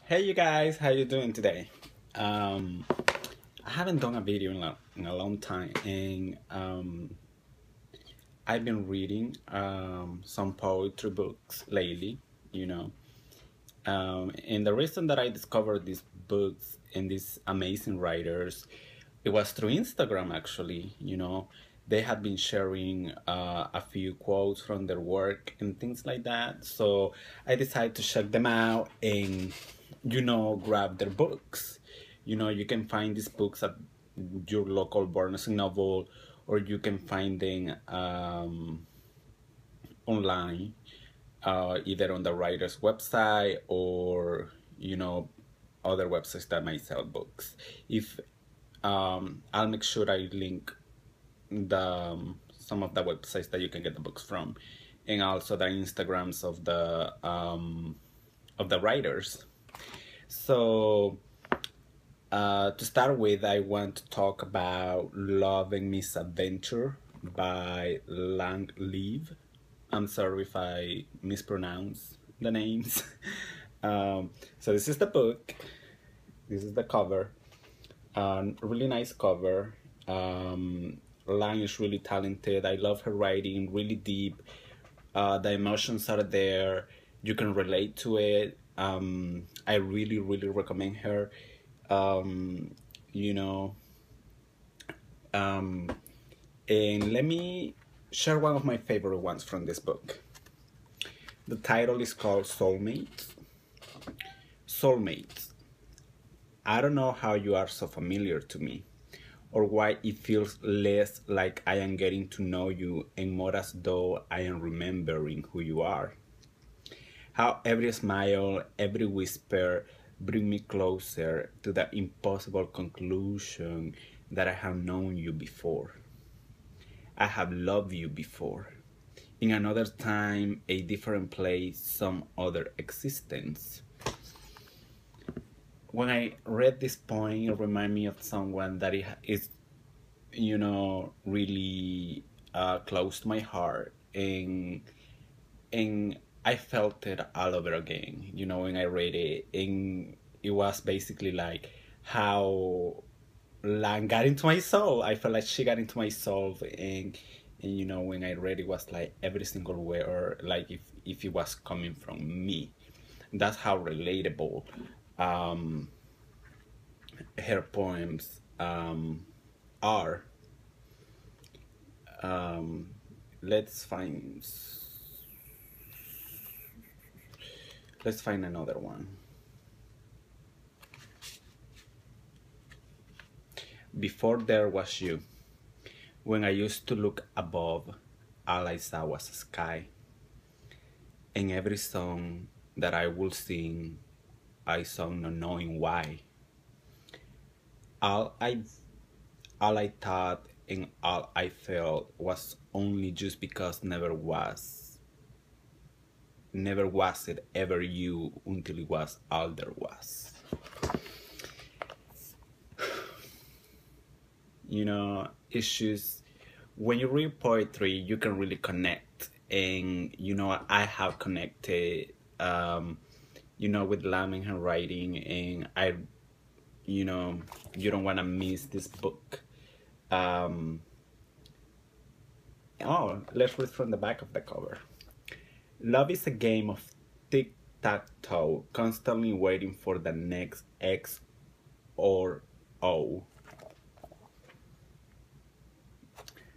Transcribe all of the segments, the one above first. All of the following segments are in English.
Hey you guys, how you doing today? I haven't done a video in a long time, and I've been reading some poetry books lately, you know. And the reason that I discovered these books and these amazing writers, it was through Instagram actually, They had been sharing a few quotes from their work and things like that. So I decided to check them out and, grab their books. You can find these books at your local Barnes and Noble, or you can find them online, either on the writer's website or other websites that might sell books. If I'll make sure I link the some of the websites that you can get the books from, and also the Instagrams of the writers. So to start with, I want to talk about Love and Misadventure by Leav. I'm sorry if I mispronounce the names. So this is the book. This is the cover. Really nice cover. Lang is really talented. I love her writing, really deep. The emotions are there. You can relate to it. I really, really recommend her. You know, and let me share one of my favorite ones from this book. The title is called Soulmates. Soulmates. I don't know how you are so familiar to me, or why it feels less like I am getting to know you and more as though I am remembering who you are. How every smile, every whisper bring me closer to the impossible conclusion that I have known you before. I have loved you before. In another time, a different place, some other existence. When I read this poem, it reminded me of someone that is, really close to my heart, and I felt it all over again. When I read it, and it was basically like how Lan got into my soul. I felt like she got into my soul, and when I read it, was like every single word, or like if it was coming from me. That's how relatable her poems are. Let's find another one. Before there was you. When I used to look above, all I saw was a sky. And every song that I would sing, I sung not knowing why. All I thought and all I felt was only just because never was it ever you until it was all there was. It's just when you read poetry, you can really connect, and I have connected with Lam and her writing, and I you don't want to miss this book. Let's read from the back of the cover. Love is a game of tic-tac-toe, constantly waiting for the next X or O.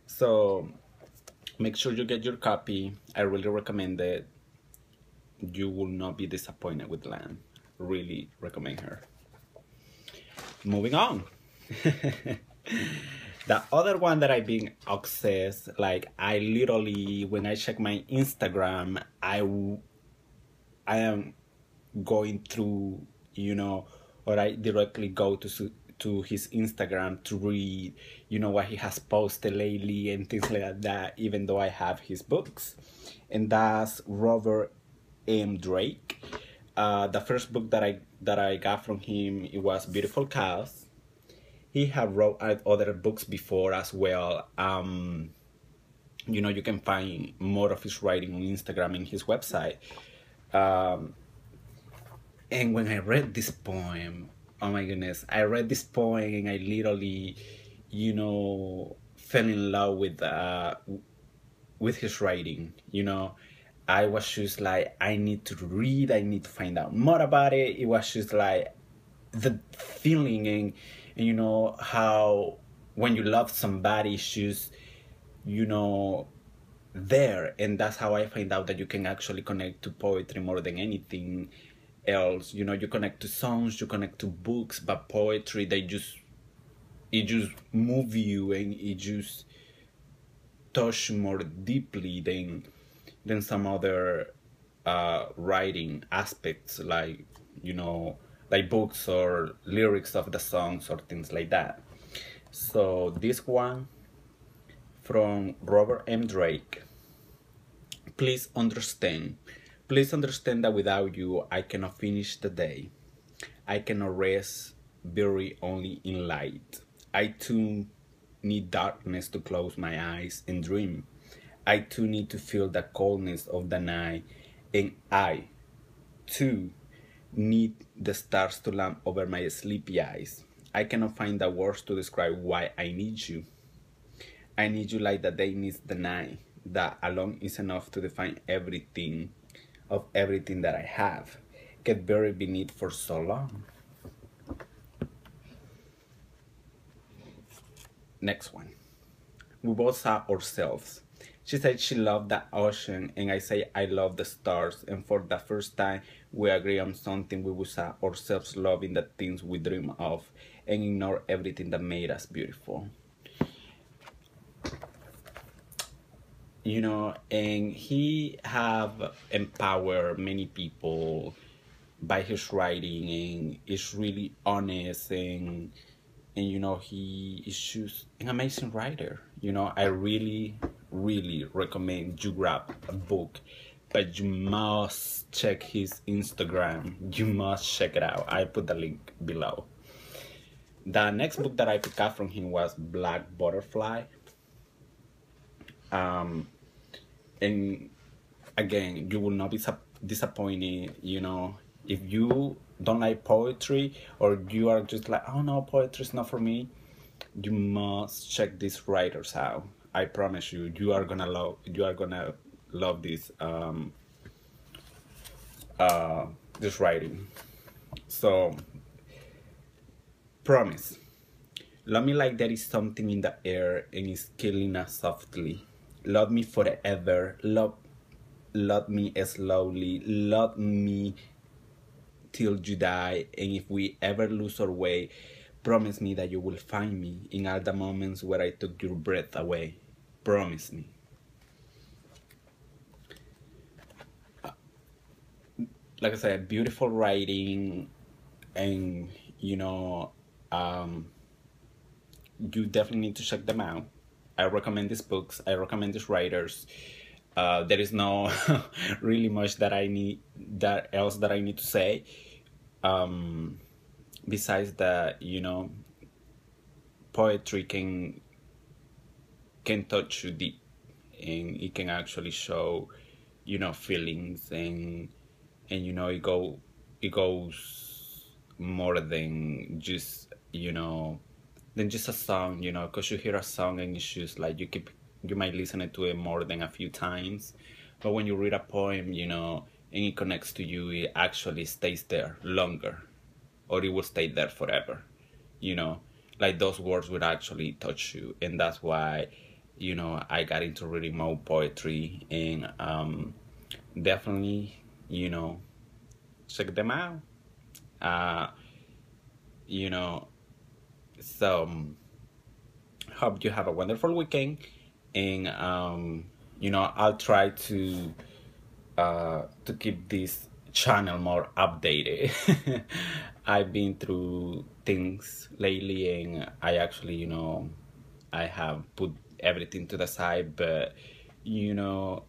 So make sure you get your copy. I really recommend it. You will not be disappointed with Lan. Really recommend her. Moving on. The other one that I've been obsessed, like I literally, when I check my Instagram, I am going through, or I directly go to his Instagram to read, what he has posted lately and things like that, even though I have his books. And that's Robert M. Drake. The first book that I got from him, it was Beautiful Cows. He have wrote other books before as well. You can find more of his writing on Instagram and his website. And when I read this poem, oh my goodness, I read this poem and I literally, fell in love with his writing. I was just like, I need to read, I need to find out more about it. It was just like the feeling, and how when you love somebody, it's just, there. And that's how I find out that you can actually connect to poetry more than anything else. You connect to songs, you connect to books, but poetry, it just move you, and it just touch more deeply than some other writing aspects, like like books or lyrics of the songs or things like that. So this one from Robert M. Drake. Please understand. Please understand that without you, I cannot finish the day. I cannot rest, buried only in light. I too need darkness to close my eyes and dream. I too need to feel the coldness of the night, and I too need the stars to lamp over my sleepy eyes. I cannot find the words to describe why I need you. I need you like the day needs the night. That alone is enough to define everything that I have. Get buried beneath for so long. Next one. We both saw ourselves. She said she loved the ocean, and I say I love the stars. And for the first time, we agree on something. We will saw ourselves loving the things we dream of, and ignore everything that made us beautiful. And he have empowered many people by his writing, and is really honest, and he is just an amazing writer. I really recommend you grab a book, but you must check his Instagram. You must check it out. I put the link below. The next book that I picked up from him was Black Butterfly. And again, you will not be disappointed, if you don't like poetry, or you are just like, oh no, poetry is not for me. You must check these writers out. I promise you, you are gonna love this writing. So, promise. Love me like there is something in the air and is killing us softly. Love me forever. Love me slowly. Love me till you die. And if we ever lose our way, promise me that you will find me in all the moments where I took your breath away. Promise me. Like I said, beautiful writing, and you definitely need to check them out. I recommend these books. I recommend these writers. There is no really much that I need to say. Besides that, poetry can touch you deep, and it can actually show, feelings, and it goes more than just a song, because you hear a song and it's just like you might listen to it more than a few times, but when you read a poem, and it connects to you, it actually stays there longer, or it will stay there forever. Like those words would actually touch you, and that's why I got into reading more poetry, and definitely check them out. So hope you have a wonderful weekend, and I'll try to keep this channel more updated. I've been through things lately, and I actually I have put everything to the side, but I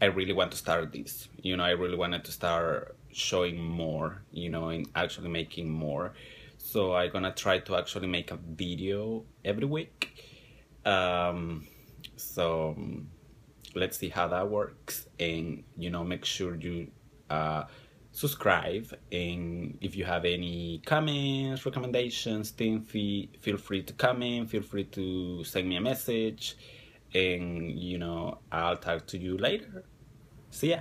really want to start this. I really wanted to start showing more, and actually making more. So I'm gonna try to actually make a video every week. So let's see how that works, and make sure you subscribe, and if you have any comments, recommendations, then feel free to comment, feel free to send me a message, and I'll talk to you later. See ya.